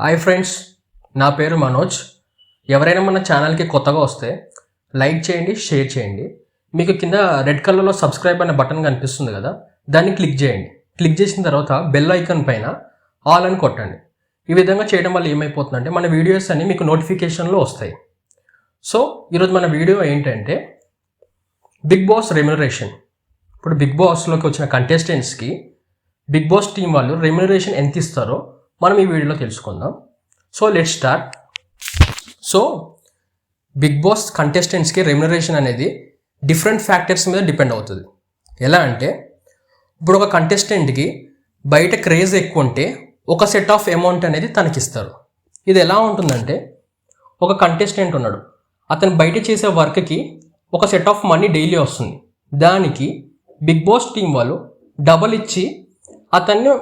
Hi friends, నా పేరు మనోజ్. ఎవరైనా మన ఛానల్కి కొత్తగా వస్తే లైక్ చేయండి, షేర్ చేయండి. మీకు కింద రెడ్ కలర్లో సబ్స్క్రైబ్ అనే బటన్ కనిపిస్తుంది కదా, దాన్ని క్లిక్ చేయండి. క్లిక్ చేసిన తర్వాత బెల్ ఐకాన్ పైన ఆల్ అని కొట్టండి. ఈ విధంగా చేయడం వల్ల ఏమైపోతుందంటే మన వీడియోస్ అన్ని మీకు నోటిఫికేషన్లో వస్తాయి. సో ఈరోజు మన వీడియో ఏంటంటే బిగ్ బాస్ రెమ్యునరేషన్. ఇప్పుడు బిగ్ బాస్లోకి వచ్చిన కంటెస్టెంట్స్కి బిగ్ బాస్ టీం వాళ్ళు రెమ్యునరేషన్ ఎంత ఇస్తారో మనం ఈ వీడియోలో తెలుసుకుందాం. So let's start. So Bigg Boss కంటెస్టెంట్స్కి రెమ్యునరేషన్ అనేది డిఫరెంట్ ఫ్యాక్టర్స్ మీద డిపెండ్ అవుతుంది. ఎలా అంటే ఇప్పుడు ఒక కంటెస్టెంట్కి బయట క్రేజ్ ఎక్కువ ఉంటే ఒక సెట్ ఆఫ్ అమౌంట్ అనేది తనకిస్తారు. ఇది ఎలా ఉంటుందంటే ఒక కంటెస్టెంట్ ఉన్నాడు, అతను బయట చేసే వర్క్కి ఒక సెట్ ఆఫ్ మనీ డైలీ వస్తుంది. దానికి బిగ్ బాస్ టీం వాళ్ళు డబల్ ఇచ్చి అతన్ని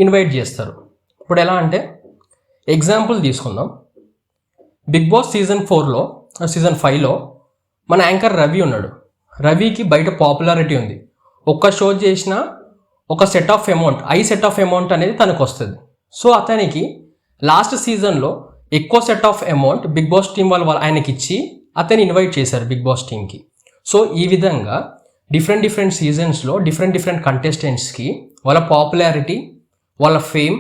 ఇన్వైట్ చేస్తారు. ఇప్పుడు ఎలా అంటే ఎగ్జాంపుల్ తీసుకుందాం. బిగ్ బాస్ సీజన్ 5లో మన యాంకర్ రవి ఉన్నాడు. రవికి బయట పాపులారిటీ ఉంది. ఒక్క షో చేసిన ఒక సెట్ ఆఫ్ అమౌంట్ అనేది తనకు వస్తుంది. సో అతనికి లాస్ట్ సీజన్లో ఎక్కువ set off amount Bigg Boss team వాళ్ళు ఆయనకి ఇచ్చి అతన్ని ఇన్వైట్ చేశారు బిగ్ బాస్ టీంకి. సో ఈ విధంగా డిఫరెంట్ సీజన్స్లో డిఫరెంట్ కంటెస్టెంట్స్కి వాళ్ళ పాపులారిటీ, వాళ్ళ ఫేమ్,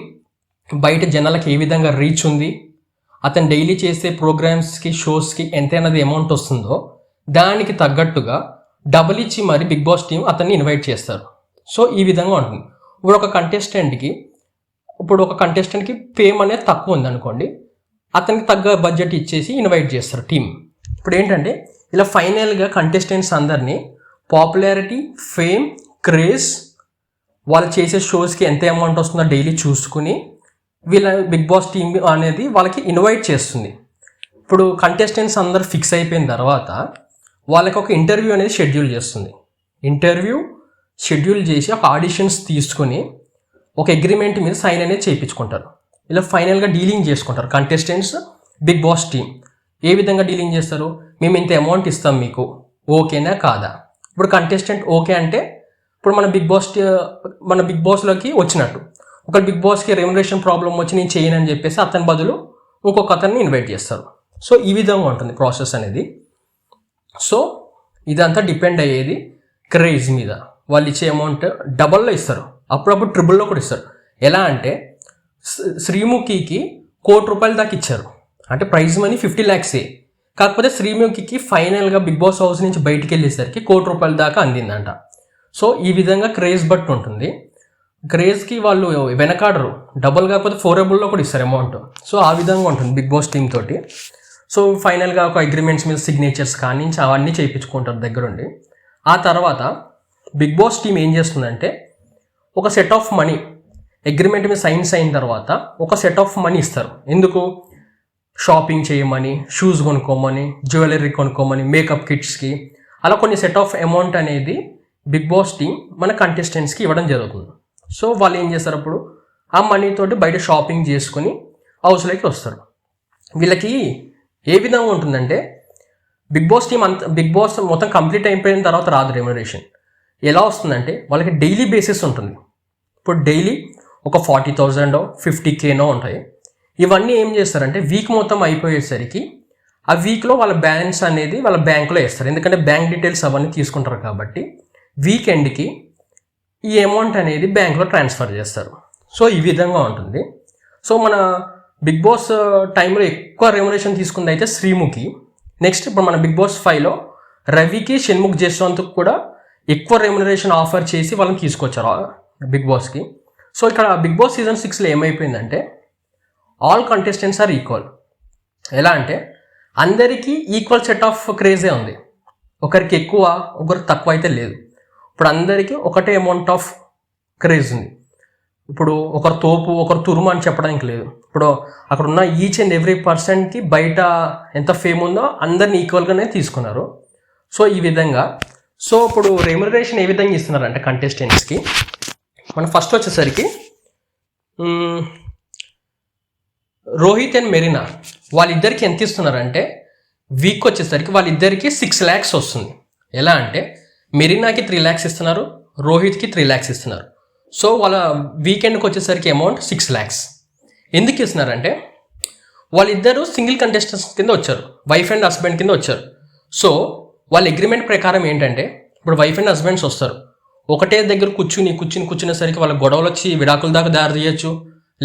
బయట జనాలకి ఏ విధంగా రీచ్ ఉంది, అతను డైలీ చేసే ప్రోగ్రామ్స్కి, షోస్కి ఎంతైనది అమౌంట్ వస్తుందో దానికి తగ్గట్టుగా డబుల్ ఇచ్చి మరి బిగ్ బాస్ టీం అతన్ని ఇన్వైట్ చేస్తారు. సో ఈ విధంగా ఉంటుంది. ఇప్పుడు ఒక కంటెస్టెంట్కి ఫేమ్ అనేది తక్కువ ఉంది అనుకోండి, అతనికి తగ్గ బడ్జెట్ ఇచ్చేసి ఇన్వైట్ చేస్తారు టీం. ఇప్పుడు ఏంటంటే ఇలా ఫైనల్గా కంటెస్టెంట్స్ అందరినీ పాపులారిటీ, ఫేమ్, క్రేజ్, వాళ్ళు చేసే షోస్కి ఎంత అమౌంట్ వస్తుందో డైలీ చూసుకుని వీళ్ళ బిగ్ బాస్ టీమ్ అనేది వాళ్ళకి ఇన్వైట్ చేస్తుంది. ఇప్పుడు కంటెస్టెంట్స్ అందరు ఫిక్స్ అయిపోయిన తర్వాత వాళ్ళకి ఒక ఇంటర్వ్యూ అనేది షెడ్యూల్ చేస్తుంది. ఇంటర్వ్యూ షెడ్యూల్ చేసి ఒక ఆడిషన్స్ తీసుకుని ఒక అగ్రిమెంట్ మీద సైన్ అనేది చేయించుకుంటారు. ఇలా ఫైనల్గా డీలింగ్ చేసుకుంటారు కంటెస్టెంట్స్, బిగ్ బాస్ టీమ్. ఏ విధంగా డీలింగ్ చేస్తారు? మేము ఇంత అమౌంట్ ఇస్తాం మీకు, ఓకేనా కాదా? ఇప్పుడు కంటెస్టెంట్ ఓకే అంటే ఇప్పుడు మన బిగ్ బాస్లోకి వచ్చినట్టు. ఒక బిగ్ బాస్కి రెమ్యునరేషన్ ప్రాబ్లం వచ్చి నేను చేయను అని చెప్పేసి అతని బదులు ఇంకొక అతన్ని ఇన్వైట్ చేస్తారు. సో ఈ విధంగా ఉంటుంది ప్రాసెస్ అనేది. సో ఇదంతా డిపెండ్ అయ్యేది క్రేజ్ మీద. వాళ్ళు ఇచ్చే అమౌంట్ డబల్లో ఇస్తారు, అప్పుడప్పుడు ట్రిపుల్లో కూడా ఇస్తారు. ఎలా అంటే శ్రీముఖికి ₹1,00,00,000 దాకా ఇచ్చారు. అంటే ప్రైజ్ మనీ 50 lakhs. కాకపోతే శ్రీముఖికి ఫైనల్గా బిగ్ బాస్ హౌస్ నుంచి బయటికి వెళ్ళేసరికి ₹1,00,00,000 దాకా అందిందంట. సో ఈ విధంగా క్రేజ్ బట్టి ఉంటుంది. క్రేజ్కి వాళ్ళు వెనకాడరు, డబుల్ కాకపోతే 4 కూడా ఇస్తారు అమౌంట్. సో ఆ విధంగా ఉంటుంది బిగ్ బాస్ టీమ్ తోటి. సో ఫైనల్గా ఒక అగ్రిమెంట్స్ మీద సిగ్నేచర్స్ కానీ అవన్నీ చేయించుకుంటారు దగ్గరుండి. ఆ తర్వాత బిగ్ బాస్ టీం ఏం చేస్తుందంటే ఒక సెట్ ఆఫ్ మనీ అగ్రిమెంట్ మీద సైన్స్ అయిన తర్వాత ఒక సెట్ ఆఫ్ మనీ ఇస్తారు. ఎందుకు? షాపింగ్ చేయమని, షూస్ కొనుక్కోమని, జ్యువెలరీ కొనుక్కోమని, మేకప్ కిట్స్కి, అలా కొన్ని సెట్ ఆఫ్ అమౌంట్ అనేది బిగ్ బాస్ టీం మన కంటెస్టెంట్స్కి ఇవ్వడం జరుగుతుంది. సో వాళ్ళు ఏం చేస్తారు, అప్పుడు ఆ మనీతోటి బయట షాపింగ్ చేసుకుని హౌస్లోకి వస్తారు. వీళ్ళకి ఏ విధంగా ఉంటుందంటే బిగ్ బాస్ మొత్తం కంప్లీట్ అయిపోయిన తర్వాత రాదు రెమ్యునరేషన్. ఎలా వస్తుందంటే వాళ్ళకి డైలీ బేసిస్ ఉంటుంది. ఇప్పుడు డైలీ ఒక 40,000 50K ఉంటాయి. ఇవన్నీ ఏం చేస్తారంటే వీక్ మొత్తం అయిపోయేసరికి ఆ వీక్లో వాళ్ళ బ్యాలెన్స్ అనేది వాళ్ళ బ్యాంకులో వేస్తారు. ఎందుకంటే బ్యాంక్ డీటెయిల్స్ అవన్నీ తీసుకుంటారు కాబట్టి వీకెండ్కి ఈ అమౌంట్ అనేది బ్యాంక్లో ట్రాన్స్ఫర్ చేస్తారు. సో ఈ విధంగా ఉంటుంది. సో మన బిగ్ బాస్ టైంలో ఎక్కువ రెమ్యునరేషన్ తీసుకుంది అయితే శ్రీముఖి. నెక్స్ట్ ఇప్పుడు మన బిగ్ బాస్ 5లో రవికి, షణ్ముఖ్ జస్వంత్కి కూడా ఎక్కువ రెమ్యునరేషన్ ఆఫర్ చేసి వాళ్ళని తీసుకొచ్చారు బిగ్ బాస్కి. సో ఇక్కడ బిగ్ బాస్ సీజన్ 6లో ఏమైపోయిందంటే ఆల్ కంటెస్టెంట్స్ ఆర్ ఈక్వల్. ఎలా అంటే అందరికీ ఈక్వల్ సెట్ ఆఫ్ క్రేజే ఉంది. ఒకరికి ఎక్కువ, ఒకరికి తక్కువ అయితే లేదు. ఇప్పుడు అందరికీ ఒకటే అమౌంట్ ఆఫ్ క్రేజ్ ఉంది. ఇప్పుడు ఒకరు తోపు, ఒకరు తురుము అని చెప్పడానికి లేదు. ఇప్పుడు అక్కడ ఉన్న ఈచ్ అండ్ ఎవ్రీ పర్సన్కి బయట ఎంత ఫేమ్ ఉందో అందరిని ఈక్వల్గానే తీసుకున్నారు. సో ఈ విధంగా. సో ఇప్పుడు రెమ్యునరేషన్ ఏ విధంగా ఇస్తున్నారంటే కంటెస్టెంట్స్కి మనం ఫస్ట్ వచ్చేసరికి రోహిత్ అండ్ మెరీనా వాళ్ళిద్దరికి ఎంత ఇస్తున్నారంటే వీక్ వచ్చేసరికి వాళ్ళిద్దరికి 6 lakhs వస్తుంది. ఎలా అంటే మెరీనాకి 3 lakhs ఇస్తున్నారు, రోహిత్కి 3 lakhs ఇస్తున్నారు. సో వాళ్ళ వీకెండ్కి వచ్చేసరికి అమౌంట్ 6 lakhs. ఎందుకు ఇస్తున్నారంటే వాళ్ళిద్దరూ సింగిల్ కంటెస్టెంట్స్ కింద వచ్చారు, వైఫ్ అండ్ హస్బెండ్ కింద వచ్చారు. సో వాళ్ళ అగ్రిమెంట్ ప్రకారం ఏంటంటే ఇప్పుడు వైఫ్ అండ్ హస్బెండ్స్ వస్తారు, ఒకటే దగ్గర కూర్చునేసరికి వాళ్ళ గొడవలు వచ్చి విడాకుల దాకా దారి తీయచ్చు,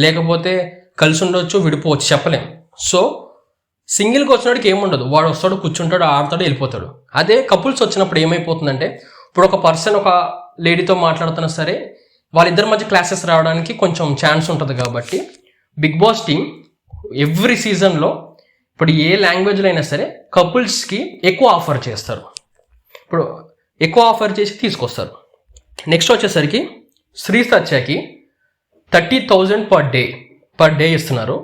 లేకపోతే కలిసి ఉండొచ్చు, విడిపోవచ్చు, చెప్పలేం. సో సింగిల్గా వచ్చినోడికి ఏముండదు, వాడు వస్తాడు, కూర్చుంటాడు, ఆడతాడు, వెళ్ళిపోతాడు. అదే కపుల్స్ వచ్చినప్పుడు ఏమైపోతుందంటే ఇప్పుడు ఒక పర్సన్ ఒక లేడీతో మాట్లాడుతున్నా సరే వాళ్ళిద్దరి మధ్య క్లాసెస్ రావడానికి కొంచెం ఛాన్స్ ఉంటుంది. కాబట్టి బిగ్ బాస్ టీమ్ ఎవ్రీ సీజన్లో ఇప్పుడు ఏ లాంగ్వేజ్లో అయినా సరే కపుల్స్కి ఎక్కువ ఆఫర్ చేస్తారు, ఇప్పుడు ఎక్కువ ఆఫర్ చేసి తీసుకొస్తారు. నెక్స్ట్ వచ్చేసరికి శ్రీ సత్యకి 30,000 పర్ డే ఇస్తున్నారు.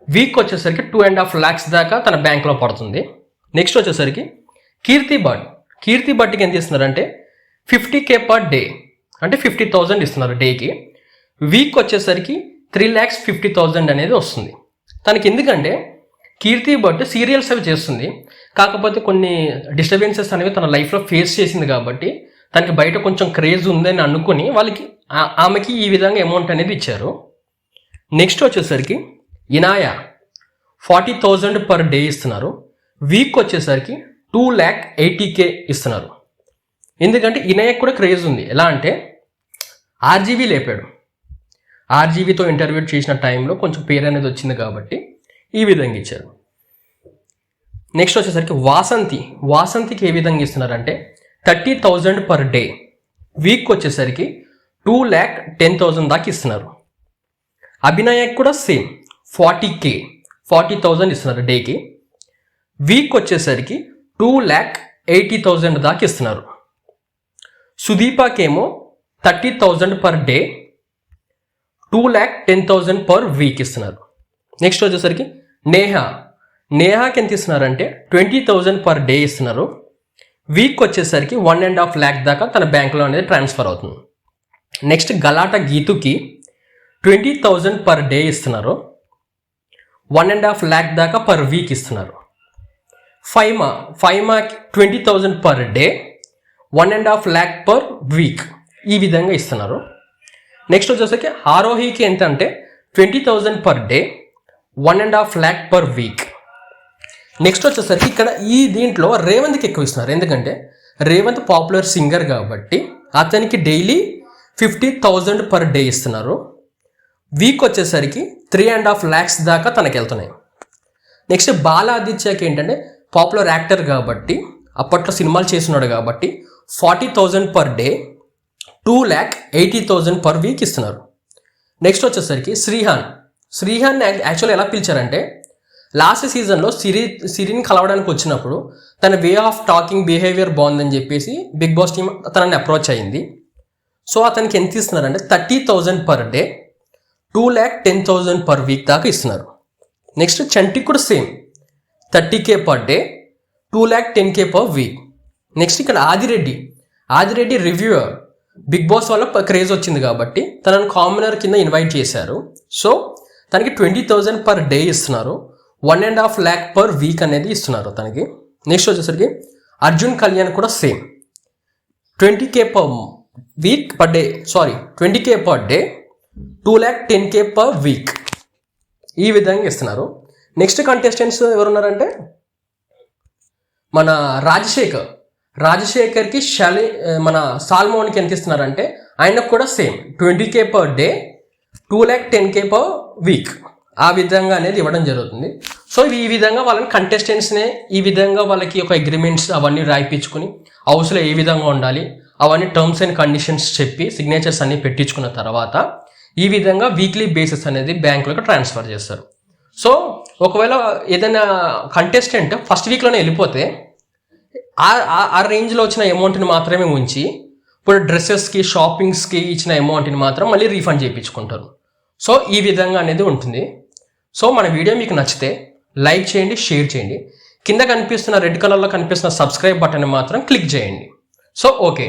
వీక్ వచ్చేసరికి 2.5 lakhs దాకా తన బ్యాంక్లో పడుతుంది. నెక్స్ట్ వచ్చేసరికి కీర్తి భట్కి ఎంత ఇస్తున్నారంటే 50K పర్ డే, అంటే 50,000 ఇస్తున్నారు డేకి. వీక్ వచ్చేసరికి 3,50,000 అనేది వస్తుంది తనకి. ఎందుకంటే కీర్తి భట్ సీరియల్స్ అవి చేస్తుంది, కాకపోతే కొన్ని డిస్టర్బెన్సెస్ అనేవి తన లైఫ్లో ఫేస్ చేసింది కాబట్టి తనకి బయట కొంచెం క్రేజ్ ఉందని అనుకుని ఆమెకి ఈ విధంగా అమౌంట్ అనేది ఇచ్చారు. నెక్స్ట్ వచ్చేసరికి ఇనాయ 40,000 పర్ డే ఇస్తున్నారు. వీక్ వచ్చేసరికి 2,80K ఇస్తున్నారు. ఎందుకంటే ఇనాయకు కూడా క్రేజ్ ఉంది. ఎలా అంటే ఆర్జీవీ లేపాడు, ఆర్జీవీతో ఇంటర్వ్యూ చేసిన టైంలో కొంచెం పేరు అనేది వచ్చింది కాబట్టి ఈ విధంగా ఇచ్చారు. నెక్స్ట్ వచ్చేసరికి వాసంతికి ఏ విధంగా ఇస్తున్నారంటే 30,000 పర్ డే. వీక్ వచ్చేసరికి 2,10,000 దాకా ఇస్తున్నారు. అభినయకు కూడా సేమ్ 40,000 ఇస్తున్నారు డేకి. వీక్ వచ్చేసరికి 2,80,000 దాకా ఇస్తున్నారు. సుదీపాకేమో 30,000 పర్ డే, 2,10,000 పర్ వీక్ ఇస్తున్నారు. నెక్స్ట్ వచ్చేసరికి నేహాకి ఎంత ఇస్తున్నారంటే 20,000 పర్ డే ఇస్తున్నారు. వీక్ వచ్చేసరికి 1.5 lakh దాకా తన బ్యాంకులో అనేది ట్రాన్స్ఫర్ అవుతుంది. నెక్స్ట్ గలాటా గీతుకి 20,000 పర్ డే ఇస్తున్నారు, 1.5 lakh దాకా పర్ వీక్ ఇస్తున్నారు. ఫైమాకి 20,000 per day, 1.5 lakh per week ఈ విధంగా ఇస్తున్నారు. నెక్స్ట్ వచ్చేసరికి ఆరోహికి ఎంత అంటే 20,000 per day, 1.5 lakh per week. Next వచ్చేసరికి ఇక్కడ దీంట్లో రేవంత్కి ఎక్కువ ఇస్తున్నారు. ఎందుకంటే రేవంత్ పాపులర్ సింగర్ కాబట్టి అతనికి డైలీ 50,000 పర్ డే ఇస్తున్నారు. వీక్ వచ్చేసరికి 3.5 lakhs దాకా తనకి వెళ్తున్నాయి. నెక్స్ట్ బాలాదిత్యకి ఏంటంటే పాపులర్ యాక్టర్ కాబట్టి అప్పట్లో సినిమాలు చేస్తున్నాడు కాబట్టి 40,000 పర్ డే, 2,80,000 పర్ వీక్ ఇస్తున్నారు. నెక్స్ట్ వచ్చేసరికి శ్రీహాన్ యాక్చువల్లీ ఎలా పిలిచారంటే లాస్ట్ సీజన్లో సిరిని కలవడానికి వచ్చినప్పుడు తన వే ఆఫ్ టాకింగ్ బిహేవియర్ బాగుందని చెప్పేసి బిగ్ బాస్ టీమ్ తనని అప్రోచ్ అయ్యింది. సో అతనికి ఎంత ఇస్తున్నారంటే 30,000 పర్ డే, 2,10,000 పర్ వీక్ దాకా ఇస్తున్నారు. నెక్స్ట్ చంటికి కూడా same 30K per day, 2,10K per week. Next ఇక్కడ ఆదిరెడ్డి రివ్యూయర్, బిగ్ బాస్ వల్ల క్రేజ్ వచ్చింది కాబట్టి తనను కామనర్ కింద ఇన్వైట్ చేశారు. సో తనకి 20,000 పర్ డే ఇస్తున్నారు, 1.5 lakh పర్ వీక్ అనేది ఇస్తున్నారు తనకి. నెక్స్ట్ వచ్చేసరికి అర్జున్ కళ్యాణ్ కూడా same 20K per week per day, 20K per day, 2,10K per week ఈ విధంగా ఇస్తున్నారు. నెక్స్ట్ కంటెస్టెంట్స్ ఎవరున్నారంటే మన రాజశేఖర్కి మన సాల్మోన్కి ఎంత ఇస్తున్నారంటే ఆయనకు కూడా same 20K per day, 2,10K per week ఆ విధంగా అనేది ఇవ్వడం జరుగుతుంది. సో ఈ విధంగా వాళ్ళని కంటెస్టెంట్స్నే ఈ విధంగా వాళ్ళకి ఒక అగ్రిమెంట్స్ అవన్నీ రాయిపించుకుని హౌస్లో ఏ విధంగా ఉండాలి అవన్నీ టర్మ్స్ అండ్ కండిషన్స్ చెప్పి సిగ్నేచర్స్ అన్ని పెట్టించుకున్న తర్వాత ఈ విధంగా వీక్లీ బేసిస్ అనేది బ్యాంకులకు ట్రాన్స్ఫర్ చేస్తారు. సో ఒకవేళ ఏదైనా కంటెస్టెంట్ ఫస్ట్ వీక్లోనే వెళ్ళిపోతే ఆ రేంజ్లో వచ్చిన అమౌంట్ని మాత్రమే ఉంచి ఇప్పుడు డ్రెస్సెస్కి షాపింగ్స్కి ఇచ్చిన అమౌంట్ని మాత్రం మళ్ళీ రీఫండ్ చేయించుకుంటారు. సో ఈ విధంగా అనేది ఉంటుంది. సో మన వీడియో మీకు నచ్చితే లైక్ చేయండి, షేర్ చేయండి. కింద కనిపిస్తున్న రెడ్ కలర్లో కనిపిస్తున్న సబ్స్క్రైబ్ బటన్ మాత్రం క్లిక్ చేయండి. So okay.